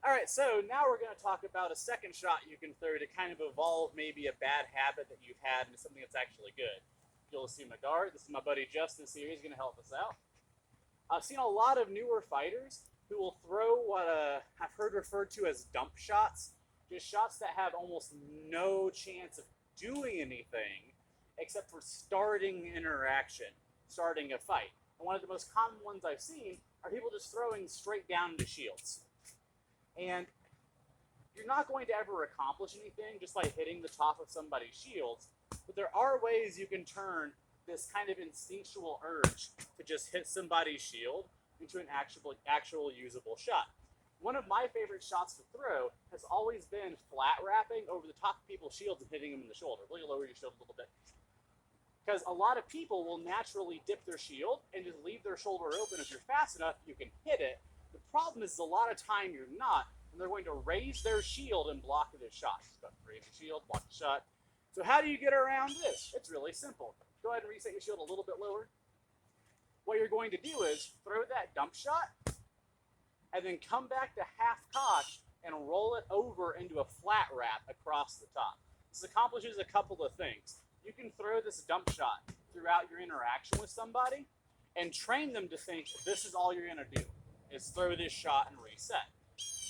All right, so now we're going to talk about a second shot you can throw to kind of evolve maybe a bad habit that you've had into something that's actually good. You'll see my guard. This is my buddy Justin here. He's going to help us out. I've seen a lot of newer fighters who will throw what I've heard referred to as dump shots, just shots that have almost no chance of doing anything except for starting interaction, starting a fight. And one of the most common ones I've seen are people just throwing straight down into shields. And you're not going to ever accomplish anything just by hitting the top of somebody's shields, but there are ways you can turn this kind of instinctual urge to just hit somebody's shield into an actual usable shot. One of my favorite shots to throw has always been flat wrapping over the top of people's shields and hitting them in the shoulder. Really lower your shield a little bit. Because a lot of people will naturally dip their shield and just leave their shoulder open. If you're fast enough, you can hit it. The problem is a lot of time you're not, and they're going to raise their shield and block the shot. So raise the shield, block the shot. So how do you get around this? It's really simple. Go ahead and reset your shield a little bit lower. What you're going to do is throw that dump shot, and then come back to half cock and roll it over into a flat wrap across the top. This accomplishes a couple of things. You can throw this dump shot throughout your interaction with somebody and train them to think this is all you're going to do, is throw this shot and reset.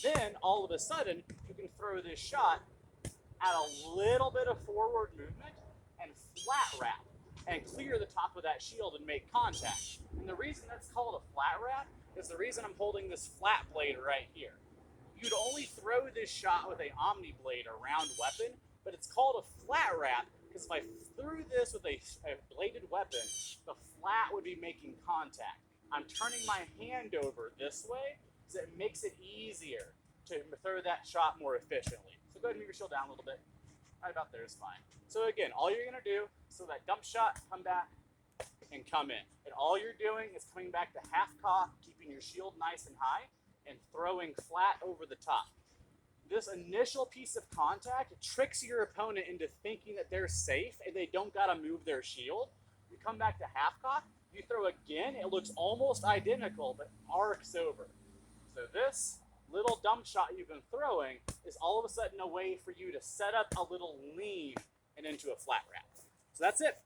Then, all of a sudden, you can throw this shot at a little bit of forward movement and flat wrap and clear the top of that shield and make contact. And the reason that's called a flat wrap is the reason I'm holding this flat blade right here. You'd only throw this shot with a Omni blade, a round weapon, but it's called a flat wrap because if I threw this with a bladed weapon, the flat would be making contact. I'm turning my hand over this way so it makes it easier to throw that shot more efficiently. So go ahead and move your shield down a little bit. Right about there is fine. So again, all you're going to do is throw that dump shot, come back, and come in. And all you're doing is coming back to half cock, keeping your shield nice and high, and throwing flat over the top. This initial piece of contact tricks your opponent into thinking that they're safe and they don't got to move their shield. You come back to half cock, you throw again, it looks almost identical, but arcs over. So this little dump shot you've been throwing is all of a sudden a way for you to set up a little lean and into a flat wrap. So that's it.